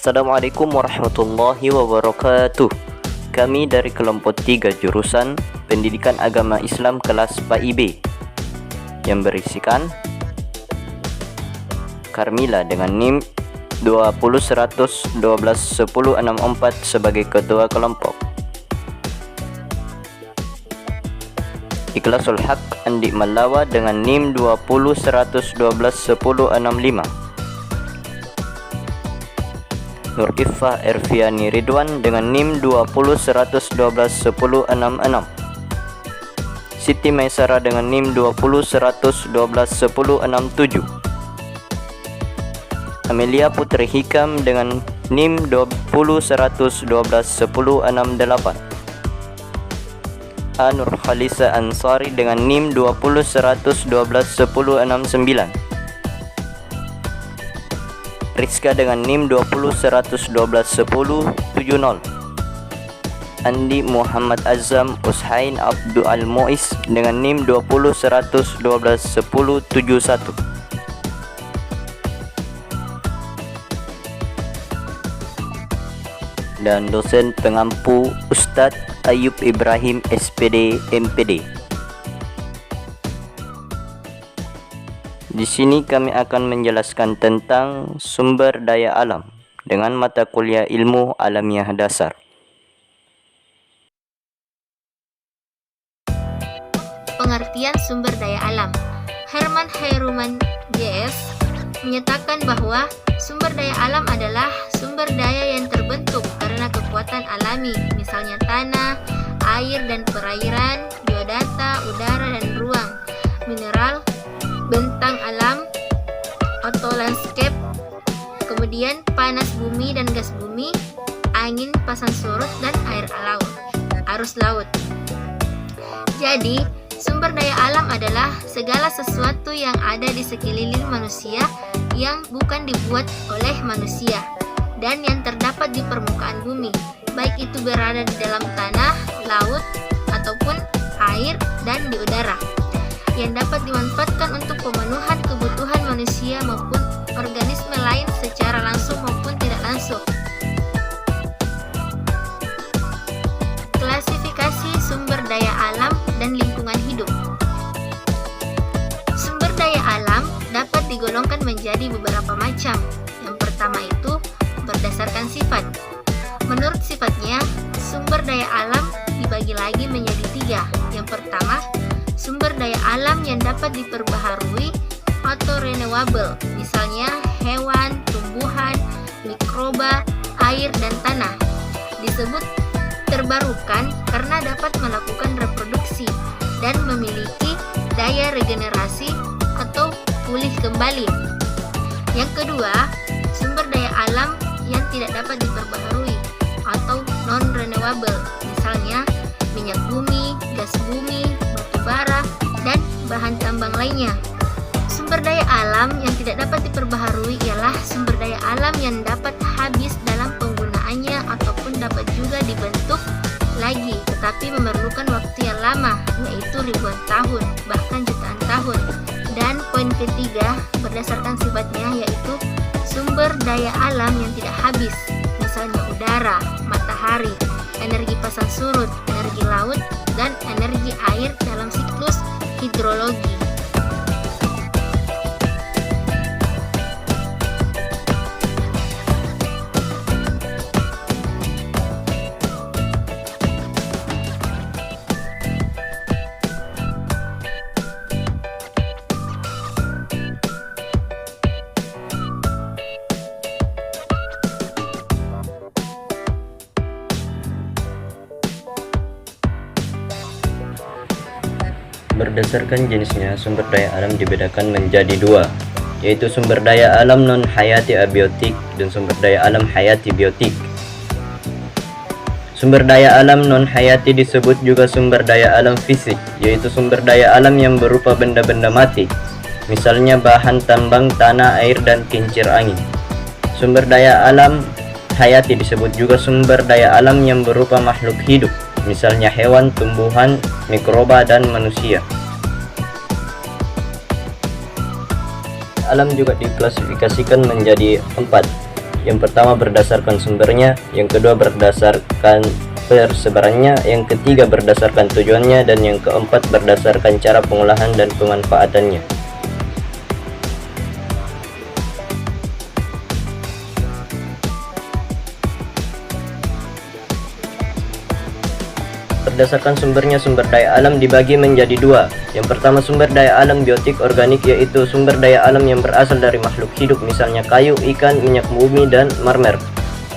Assalamualaikum warahmatullahi wabarakatuh. Kami dari kelompok 3 jurusan Pendidikan Agama Islam kelas PAIB yang berisikan Carmila dengan NIM 2011121064 sebagai ketua kelompok, Ikhlasul Haq Andi Malawa dengan NIM 2011121065, Nur Ifah Erviani Ridwan dengan NIM 2011121066, Siti Maisara dengan NIM 2011121067, Amelia Putri Hikam dengan NIM 2011121068, Anur Khalisa Ansari dengan NIM 2011121069, Rizka dengan NIM 2011121070, Andi Muhammad Azam Ushain Abdul Al-Muiz dengan NIM 2011121071, dan dosen pengampu Ustadz Ayub Ibrahim SPD MPD. Di sini kami akan menjelaskan tentang sumber daya alam dengan mata kuliah ilmu alamiah dasar. Pengertian sumber daya alam. Herman Hairuman JS menyatakan bahwa sumber daya alam adalah sumber daya yang terbentuk karena kekuatan alami, misalnya tanah, air dan perairan, biodata, udara dan ruang, mineral, bentang alam atau landscape, kemudian panas bumi dan gas bumi, angin, pasang surut, dan air laut, arus laut. Jadi, sumber daya alam adalah segala sesuatu yang ada di sekeliling manusia yang bukan dibuat oleh manusia dan yang terdapat di permukaan bumi, baik itu berada di dalam tanah, laut, ataupun air dan di udara, yang dapat dimanfaatkan untuk pemenuhan kebutuhan manusia maupun organisme lain secara langsung maupun tidak langsung. Klasifikasi sumber daya alam dan lingkungan hidup. Sumber daya alam dapat digolongkan menjadi beberapa macam. Yang pertama itu berdasarkan sifat. Menurut sifatnya, sumber daya alam dibagi lagi menjadi 3. Yang pertama, sumber daya alam yang dapat diperbaharui atau renewable, misalnya hewan, tumbuhan, mikroba, air, dan tanah. Disebut terbarukan karena dapat melakukan reproduksi dan memiliki daya regenerasi atau pulih kembali. Yang kedua, sumber daya alam yang tidak dapat diperbaharui atau non-renewable, misalnya minyak bumi, gas bumi, batu bara, dan bahan tambang lainnya. Sumber daya alam yang tidak dapat diperbaharui ialah sumber daya alam yang dapat habis dalam penggunaannya ataupun dapat juga dibentuk lagi, tetapi memerlukan waktu yang lama, yaitu ribuan tahun, bahkan jutaan tahun. Dan poin ketiga, berdasarkan sifatnya, yaitu sumber daya alam yang tidak habis, misalnya udara, matahari, energi pasang surut, energi laut, dan energi air dalam siklus hidrologi. Berdasarkan jenisnya, sumber daya alam dibedakan menjadi 2, yaitu sumber daya alam non-hayati abiotik dan sumber daya alam hayati biotik. Sumber daya alam non-hayati disebut juga sumber daya alam fisik, yaitu sumber daya alam yang berupa benda-benda mati, misalnya bahan tambang, tanah, air, dan kincir angin. Sumber daya alam hayati disebut juga sumber daya alam yang berupa makhluk hidup, misalnya hewan, tumbuhan, mikroba, dan manusia. Alam juga diklasifikasikan menjadi 4, Yang pertama berdasarkan sumbernya, yang kedua berdasarkan persebarannya, yang ketiga berdasarkan tujuannya, dan yang keempat berdasarkan cara pengolahan dan pemanfaatannya. Berdasarkan sumbernya, sumber daya alam dibagi menjadi dua. Yang pertama sumber daya alam biotik organik, yaitu sumber daya alam yang berasal dari makhluk hidup, misalnya kayu, ikan, minyak bumi, dan marmer.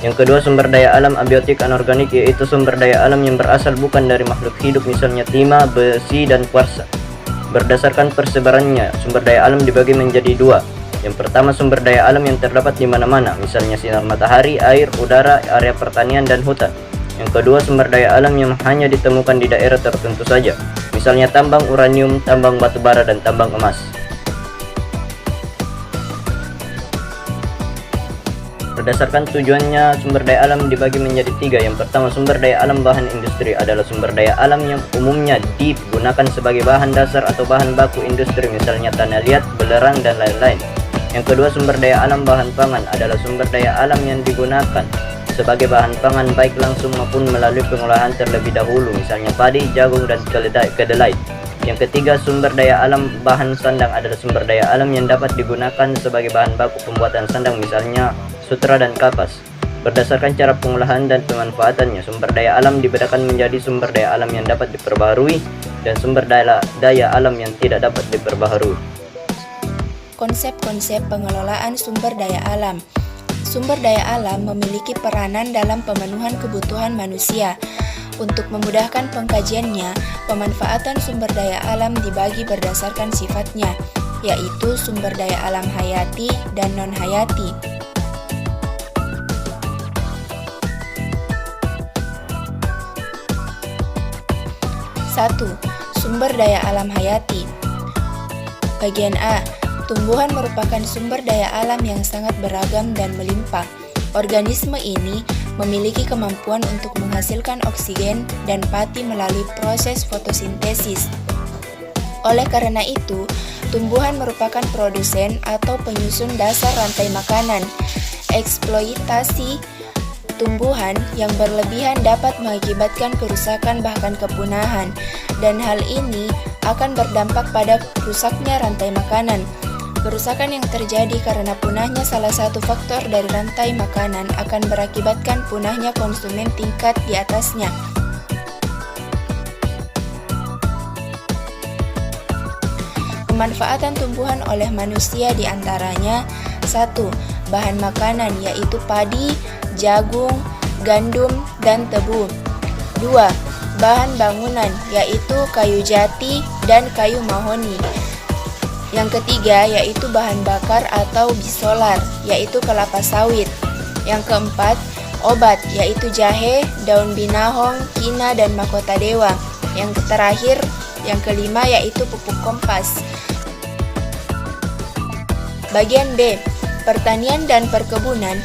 Yang kedua sumber daya alam abiotik anorganik, yaitu sumber daya alam yang berasal bukan dari makhluk hidup, misalnya timah, besi, dan kuarsa. Berdasarkan persebarannya, sumber daya alam dibagi menjadi dua. Yang pertama sumber daya alam yang terdapat di mana-mana, misalnya sinar matahari, air, udara, area pertanian, dan hutan. Yang kedua sumber daya alam yang hanya ditemukan di daerah tertentu saja, misalnya tambang uranium, tambang batu bara, dan tambang emas. Berdasarkan tujuannya, sumber daya alam dibagi menjadi tiga. Yang pertama sumber daya alam bahan industri adalah sumber daya alam yang umumnya digunakan sebagai bahan dasar atau bahan baku industri, misalnya tanah liat, belerang, dan lain-lain. Yang kedua sumber daya alam bahan pangan adalah sumber daya alam yang digunakan sebagai bahan pangan baik langsung maupun melalui pengolahan terlebih dahulu, misalnya padi, jagung, dan kedelai. Yang ketiga sumber daya alam bahan sandang adalah sumber daya alam yang dapat digunakan sebagai bahan baku pembuatan sandang, misalnya sutra dan kapas. Berdasarkan cara pengolahan dan pemanfaatannya, sumber daya alam dibedakan menjadi sumber daya alam yang dapat diperbaharui dan sumber daya alam yang tidak dapat diperbaharui. Konsep-konsep pengelolaan sumber daya alam. Sumber daya alam memiliki peranan dalam pemenuhan kebutuhan manusia. Untuk memudahkan pengkajiannya, pemanfaatan sumber daya alam dibagi berdasarkan sifatnya, yaitu sumber daya alam hayati dan non-hayati. Satu, sumber daya alam hayati. Bagian A. Tumbuhan merupakan sumber daya alam yang sangat beragam dan melimpah. Organisme ini memiliki kemampuan untuk menghasilkan oksigen dan pati melalui proses fotosintesis. Oleh karena itu, tumbuhan merupakan produsen atau penyusun dasar rantai makanan. Eksploitasi tumbuhan yang berlebihan dapat mengakibatkan kerusakan bahkan kepunahan, dan hal ini akan berdampak pada rusaknya rantai makanan. Kerusakan yang terjadi karena punahnya salah satu faktor dari rantai makanan akan berakibatkan punahnya konsumen tingkat di atasnya. Pemanfaatan tumbuhan oleh manusia diantaranya: 1. Bahan makanan yaitu padi, jagung, gandum, dan tebu. 2. Bahan bangunan yaitu kayu jati dan kayu mahoni. Yang ketiga yaitu bahan bakar atau bisolar, yaitu kelapa sawit. Yang keempat, obat, yaitu jahe, daun binahong, kina, dan mahkota dewa. Yang terakhir, yang kelima, yaitu pupuk kompas. Bagian B, pertanian dan perkebunan.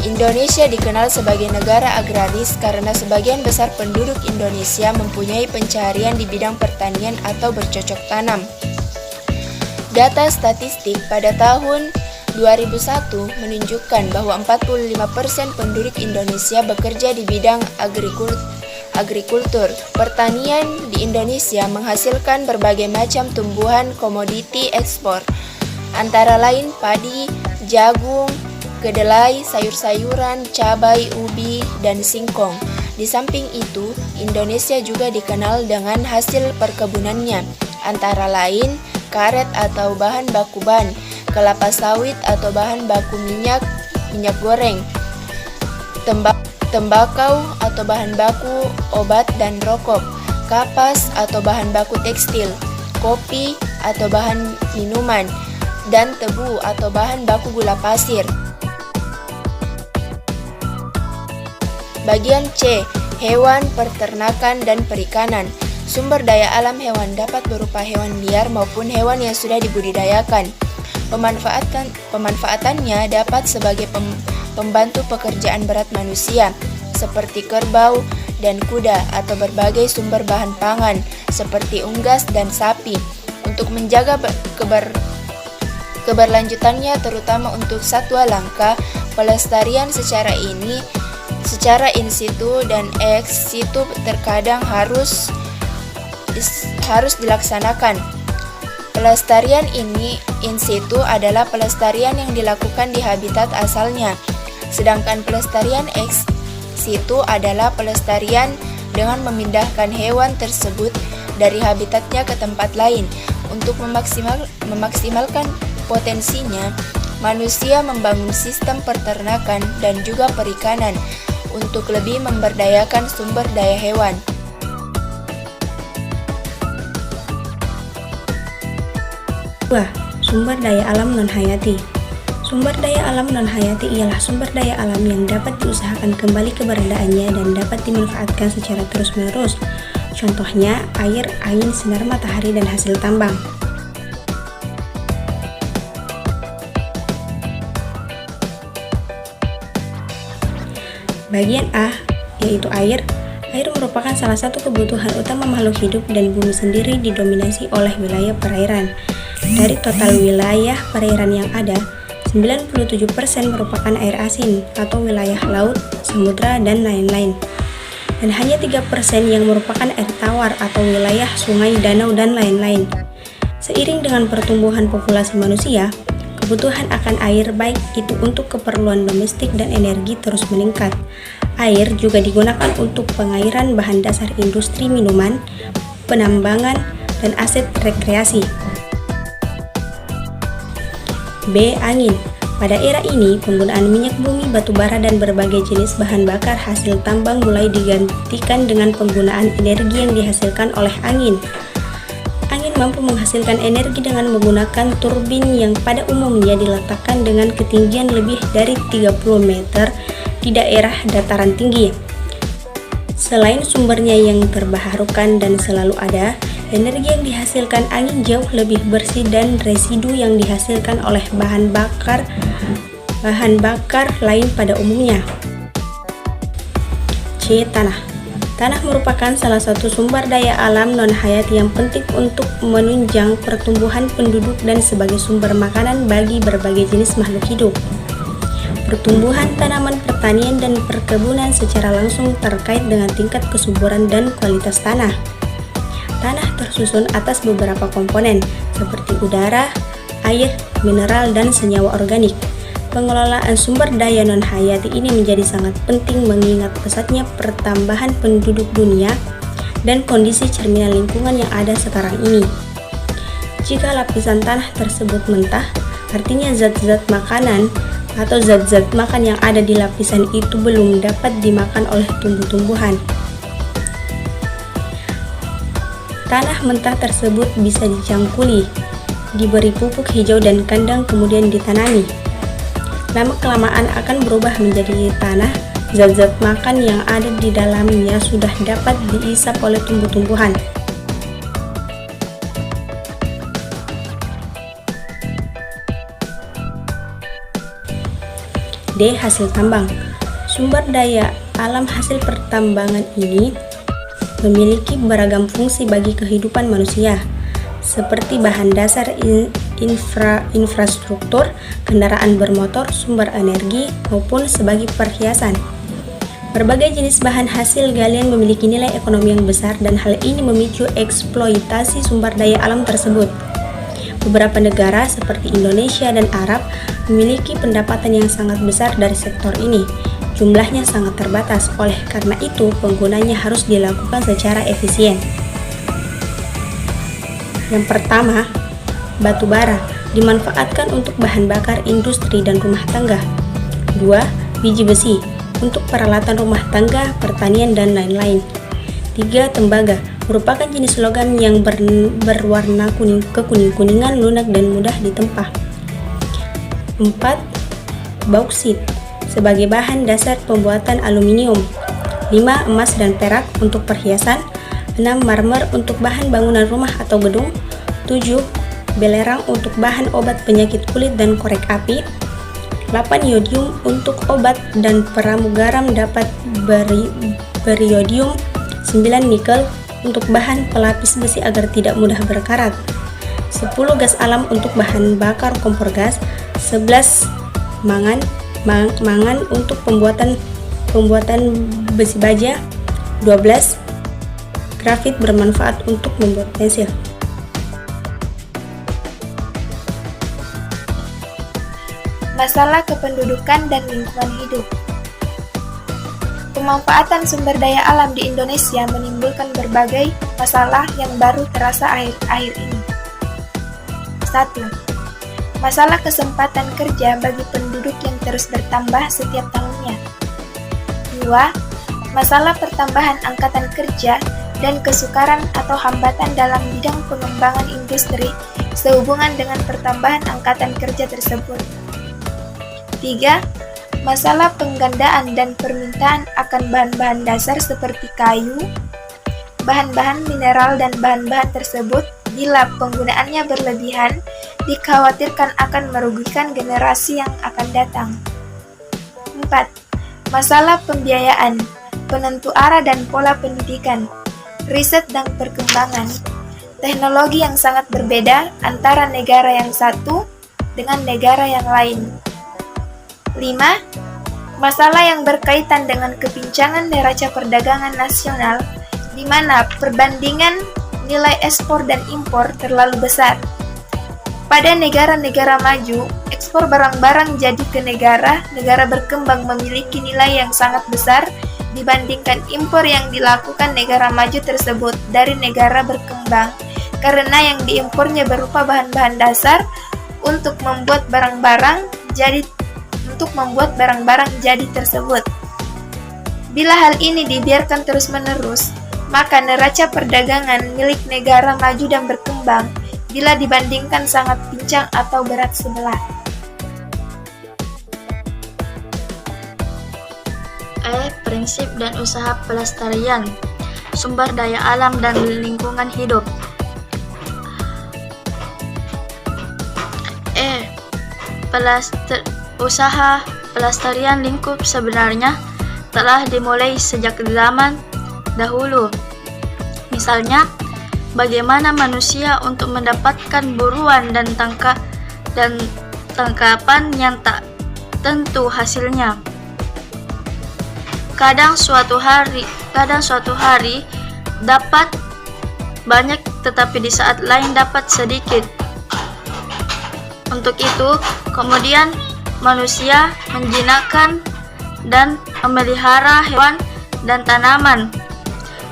Indonesia dikenal sebagai negara agraris karena sebagian besar penduduk Indonesia mempunyai pencaharian di bidang pertanian atau bercocok tanam. Data statistik pada tahun 2001 menunjukkan bahwa 45% penduduk Indonesia bekerja di bidang agrikultur. Pertanian di Indonesia menghasilkan berbagai macam tumbuhan komoditi ekspor, antara lain padi, jagung, kedelai, sayur-sayuran, cabai, ubi, dan singkong. Di samping itu, Indonesia juga dikenal dengan hasil perkebunannya, antara lain karet atau bahan baku ban, kelapa sawit atau bahan baku minyak goreng, tembakau atau bahan baku obat dan rokok, kapas atau bahan baku tekstil, kopi atau bahan minuman, dan tebu atau bahan baku gula pasir. Bagian C, hewan, peternakan, dan perikanan. Sumber daya alam hewan dapat berupa hewan liar maupun hewan yang sudah dibudidayakan. Pemanfaatannya dapat sebagai pembantu pekerjaan berat manusia, seperti kerbau dan kuda, atau berbagai sumber bahan pangan, seperti unggas dan sapi. Untuk menjaga keberlanjutannya, terutama untuk satwa langka, Pelestarian secara in situ dan ex situ terkadang harus dilaksanakan. Pelestarian in situ adalah pelestarian yang dilakukan di habitat asalnya, sedangkan pelestarian ex situ adalah pelestarian dengan memindahkan hewan tersebut dari habitatnya ke tempat lain. Untuk memaksimalkan potensinya, manusia membangun sistem peternakan dan juga perikanan untuk lebih memberdayakan sumber daya hewan. Sumber daya alam non-hayati. Sumber daya alam non-hayati ialah sumber daya alam yang dapat diusahakan kembali keberadaannya dan dapat dimanfaatkan secara terus-menerus. Contohnya, air, angin, sinar matahari, dan hasil tambang. Bagian A, yaitu air. Air merupakan salah satu kebutuhan utama makhluk hidup dan bumi sendiri didominasi oleh wilayah perairan. Dari total wilayah perairan yang ada, 97% merupakan air asin atau wilayah laut, samudra, dan lain-lain. Dan hanya 3% yang merupakan air tawar atau wilayah sungai, danau, dan lain-lain. Seiring dengan pertumbuhan populasi manusia, kebutuhan akan air baik itu untuk keperluan domestik dan energi terus meningkat. Air juga digunakan untuk pengairan bahan dasar industri minuman, penambangan, dan aset rekreasi. B. Angin. Pada era ini, penggunaan minyak bumi, batu bara, dan berbagai jenis bahan bakar hasil tambang mulai digantikan dengan penggunaan energi yang dihasilkan oleh angin. Angin mampu menghasilkan energi dengan menggunakan turbin yang pada umumnya diletakkan dengan ketinggian lebih dari 30 meter di daerah dataran tinggi. Selain sumbernya yang terbaharukan dan selalu ada, energi yang dihasilkan angin jauh lebih bersih dan residu yang dihasilkan oleh bahan bakar lain pada umumnya. C. Tanah. Tanah merupakan salah satu sumber daya alam non-hayati yang penting untuk menunjang pertumbuhan penduduk dan sebagai sumber makanan bagi berbagai jenis makhluk hidup. Pertumbuhan tanaman pertanian dan perkebunan secara langsung terkait dengan tingkat kesuburan dan kualitas tanah. Tanah tersusun atas beberapa komponen seperti udara, air, mineral, dan senyawa organik. Pengelolaan sumber daya non-hayati ini menjadi sangat penting mengingat pesatnya pertambahan penduduk dunia dan kondisi cerminan lingkungan yang ada sekarang ini. Jika lapisan tanah tersebut mentah, artinya zat-zat makanan atau zat-zat makan yang ada di lapisan itu belum dapat dimakan oleh tumbuh-tumbuhan. Tanah mentah tersebut bisa dicangkuli, diberi pupuk hijau dan kandang kemudian ditanami. Lama-kelamaan akan berubah menjadi tanah, zat-zat makan yang ada di dalamnya sudah dapat diisap oleh tumbuh-tumbuhan. D. Hasil tambang. Sumber daya alam hasil pertambangan ini memiliki beragam fungsi bagi kehidupan manusia, seperti bahan dasar infrastruktur, kendaraan bermotor, sumber energi, maupun sebagai perhiasan. Berbagai jenis bahan hasil galian memiliki nilai ekonomi yang besar dan hal ini memicu eksploitasi sumber daya alam tersebut. Beberapa negara seperti Indonesia dan Arab memiliki pendapatan yang sangat besar dari sektor ini. Jumlahnya sangat terbatas, oleh karena itu penggunanya harus dilakukan secara efisien. Yang pertama, batu bara dimanfaatkan untuk bahan bakar industri dan rumah tangga. 2. Biji besi untuk peralatan rumah tangga, pertanian, dan lain-lain. 3. Tembaga merupakan jenis logam yang berwarna kekuning-kuningan, lunak, dan mudah ditempa. 4. Bauksit sebagai bahan dasar pembuatan aluminium. 5. Emas dan perak untuk perhiasan. 6. Marmer untuk bahan bangunan rumah atau gedung. 7. Belerang untuk bahan obat penyakit kulit dan korek api. 8. Yodium untuk obat dan pramugara dapat beriodium. 9. Nikel untuk bahan pelapis besi agar tidak mudah berkarat. 10. Gas alam untuk bahan bakar kompor gas. 11. Mangan mangan untuk pembuatan besi baja. 12. Grafit bermanfaat untuk membuat pensil. Masalah kependudukan dan lingkungan hidup. Pemanfaatan sumber daya alam di Indonesia menimbulkan berbagai masalah yang baru terasa akhir-akhir ini. 1. Masalah kesempatan kerja bagi penduduk yang terus bertambah setiap tahunnya. 2. Masalah pertambahan angkatan kerja dan kesukaran atau hambatan dalam bidang pengembangan industri sehubungan dengan pertambahan angkatan kerja tersebut. 3. Masalah penggandaan dan permintaan akan bahan-bahan dasar seperti kayu, bahan-bahan mineral dan bahan-bahan tersebut bila penggunaannya berlebihan dikhawatirkan akan merugikan generasi yang akan datang. 4. Masalah pembiayaan, penentu arah dan pola pendidikan, riset dan perkembangan, teknologi yang sangat berbeda antara negara yang satu dengan negara yang lain. 5. Masalah yang berkaitan dengan kepincangan neraca perdagangan nasional, di mana perbandingan nilai ekspor dan impor terlalu besar. Pada negara-negara maju, ekspor barang-barang jadi ke negara berkembang memiliki nilai yang sangat besar dibandingkan impor yang dilakukan negara maju tersebut dari negara berkembang, karena yang diimpornya berupa bahan-bahan dasar untuk membuat barang-barang jadi tersebut. Bila hal ini dibiarkan terus-menerus, maka neraca perdagangan milik negara maju dan berkembang bila dibandingkan sangat pincang atau berat sebelah. Prinsip dan usaha pelestarian sumber daya alam dan lingkungan hidup. Usaha pelestarian lingkup sebenarnya telah dimulai sejak zaman dahulu. Misalnya, bagaimana manusia untuk mendapatkan buruan dan tangkapan yang tak tentu hasilnya. Kadang suatu hari dapat banyak, tetapi di saat lain dapat sedikit. Untuk itu, kemudian manusia menjinakkan dan memelihara hewan dan tanaman,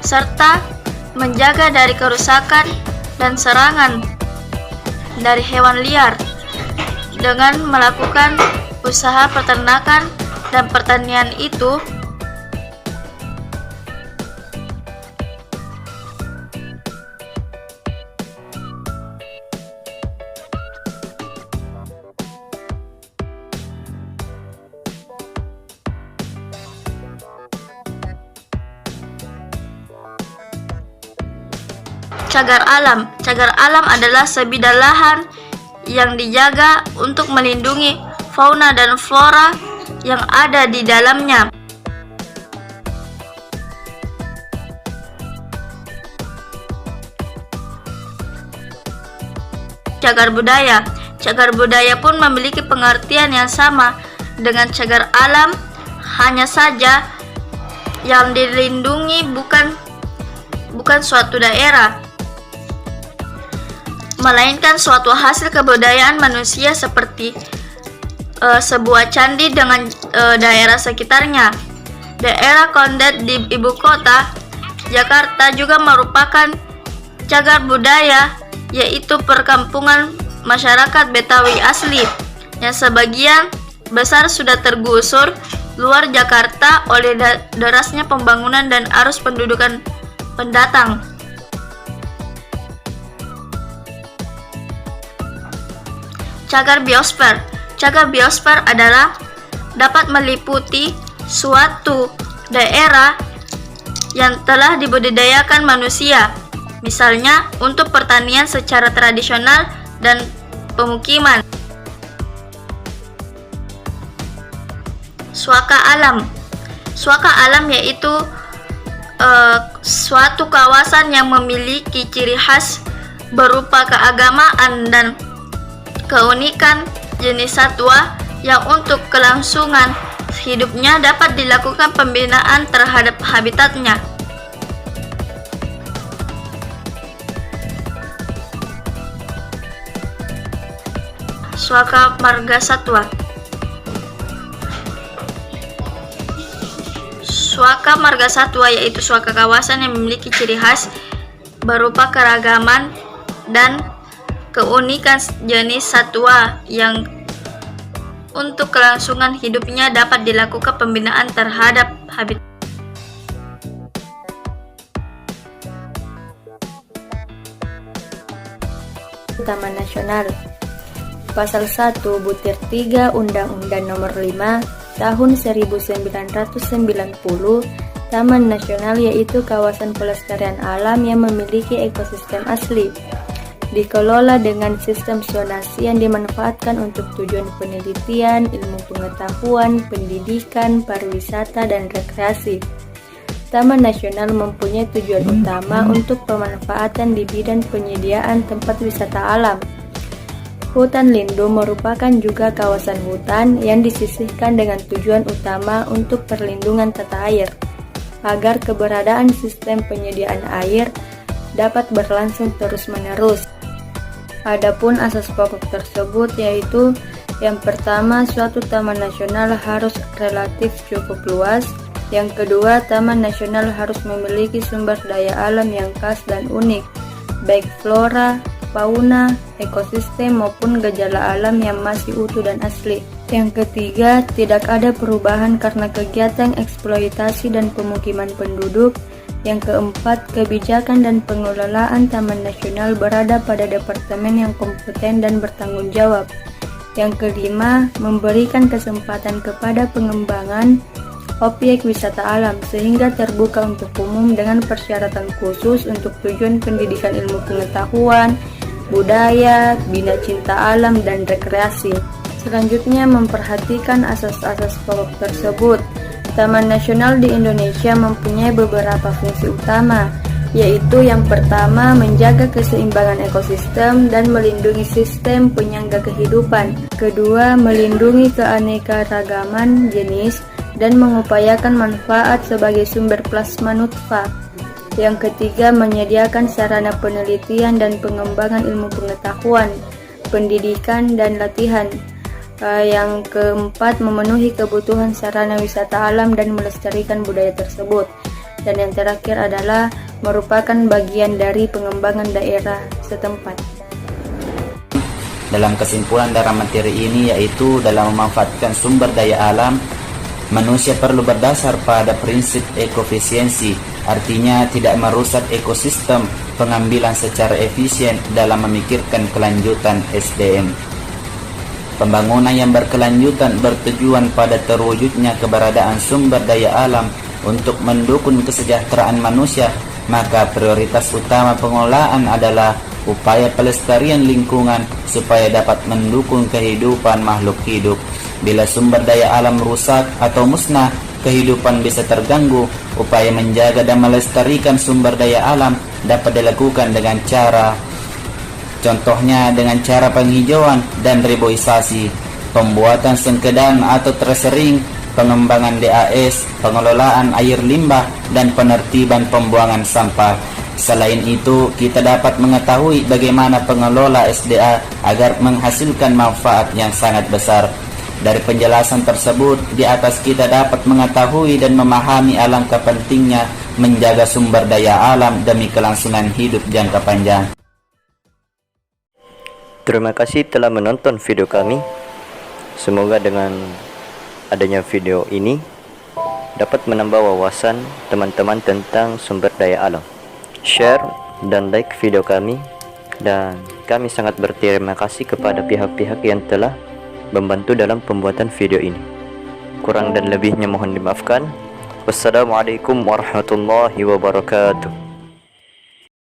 serta menjaga dari kerusakan dan serangan dari hewan liar dengan melakukan usaha peternakan dan pertanian itu. Cagar alam. Cagar alam adalah sebidang lahan yang dijaga untuk melindungi fauna dan flora yang ada di dalamnya. Cagar budaya. Cagar budaya pun memiliki pengertian yang sama dengan cagar alam, hanya saja yang dilindungi bukan suatu daerah, melainkan suatu hasil kebudayaan manusia seperti sebuah candi dengan daerah sekitarnya. Daerah Kondet di ibu kota Jakarta juga merupakan cagar budaya, yaitu perkampungan masyarakat Betawi asli yang sebagian besar sudah tergusur luar Jakarta oleh derasnya pembangunan dan arus pendudukan pendatang. Cagar biosfer. Cagar biosfer adalah dapat meliputi suatu daerah yang telah dibudidayakan manusia, misalnya untuk pertanian secara tradisional dan pemukiman. Suaka alam. Suaka alam yaitu suatu kawasan yang memiliki ciri khas berupa keagamaan dan keunikan jenis satwa yang untuk kelangsungan hidupnya dapat dilakukan pembinaan terhadap habitatnya. Suaka marga satwa. Suaka marga satwa yaitu suaka kawasan yang memiliki ciri khas berupa keragaman dan keunikan jenis satwa yang untuk kelangsungan hidupnya dapat dilakukan pembinaan terhadap habitat. Taman Nasional. Pasal 1 Butir 3 Undang-Undang Nomor 5 Tahun 1990, Taman Nasional yaitu kawasan pelestarian alam yang memiliki ekosistem asli, dikelola dengan sistem zonasi yang dimanfaatkan untuk tujuan penelitian, ilmu pengetahuan, pendidikan, pariwisata, dan rekreasi. Taman Nasional mempunyai tujuan utama untuk pemanfaatan di bidang penyediaan tempat wisata alam. Hutan lindung merupakan juga kawasan hutan yang disisihkan dengan tujuan utama untuk perlindungan tata air, agar keberadaan sistem penyediaan air dapat berlangsung terus-menerus. Adapun asas pokok tersebut yaitu yang pertama, suatu taman nasional harus relatif cukup luas. Yang kedua, taman nasional harus memiliki sumber daya alam yang khas dan unik, baik flora, fauna, ekosistem maupun gejala alam yang masih utuh dan asli. Yang ketiga, tidak ada perubahan karena kegiatan eksploitasi dan pemukiman penduduk. Yang keempat, kebijakan dan pengelolaan taman nasional berada pada departemen yang kompeten dan bertanggung jawab. Yang kelima, memberikan kesempatan kepada pengembangan objek wisata alam sehingga terbuka untuk umum dengan persyaratan khusus untuk tujuan pendidikan ilmu pengetahuan, budaya, bina cinta alam, dan rekreasi. Selanjutnya, memperhatikan asas-asas pokok tersebut. Taman nasional di Indonesia mempunyai beberapa fungsi utama, yaitu yang pertama, menjaga keseimbangan ekosistem dan melindungi sistem penyangga kehidupan. Kedua, melindungi keanekaragaman jenis dan mengupayakan manfaat sebagai sumber plasma nutfah. Yang ketiga, menyediakan sarana penelitian dan pengembangan ilmu pengetahuan, pendidikan, dan latihan. Yang keempat, memenuhi kebutuhan sarana wisata alam dan melestarikan budaya tersebut. Dan yang terakhir adalah merupakan bagian dari pengembangan daerah setempat. Dalam kesimpulan dalam materi ini yaitu dalam memanfaatkan sumber daya alam, manusia perlu berdasar pada prinsip ekofisiensi, artinya tidak merusak ekosistem, pengambilan secara efisien dalam memikirkan kelanjutan SDM. Pembangunan yang berkelanjutan bertujuan pada terwujudnya keberadaan sumber daya alam untuk mendukung kesejahteraan manusia, maka prioritas utama pengelolaan adalah upaya pelestarian lingkungan supaya dapat mendukung kehidupan makhluk hidup. Bila sumber daya alam rusak atau musnah, kehidupan bisa terganggu. Upaya menjaga dan melestarikan sumber daya alam dapat dilakukan dengan contohnya dengan cara penghijauan dan reboisasi, pembuatan sengkedan atau terasering, pengembangan DAS, pengelolaan air limbah, dan penertiban pembuangan sampah. Selain itu, kita dapat mengetahui bagaimana pengelola SDA agar menghasilkan manfaat yang sangat besar. Dari penjelasan tersebut, di atas kita dapat mengetahui dan memahami alangkah pentingnya menjaga sumber daya alam demi kelangsungan hidup jangka panjang. Terima kasih telah menonton video kami. Semoga dengan adanya video ini dapat menambah wawasan teman-teman tentang sumber daya alam. Share dan like video kami, dan kami sangat berterima kasih kepada pihak-pihak yang telah membantu dalam pembuatan video ini. Kurang dan lebihnya mohon dimaafkan. Wassalamualaikum warahmatullahi wabarakatuh.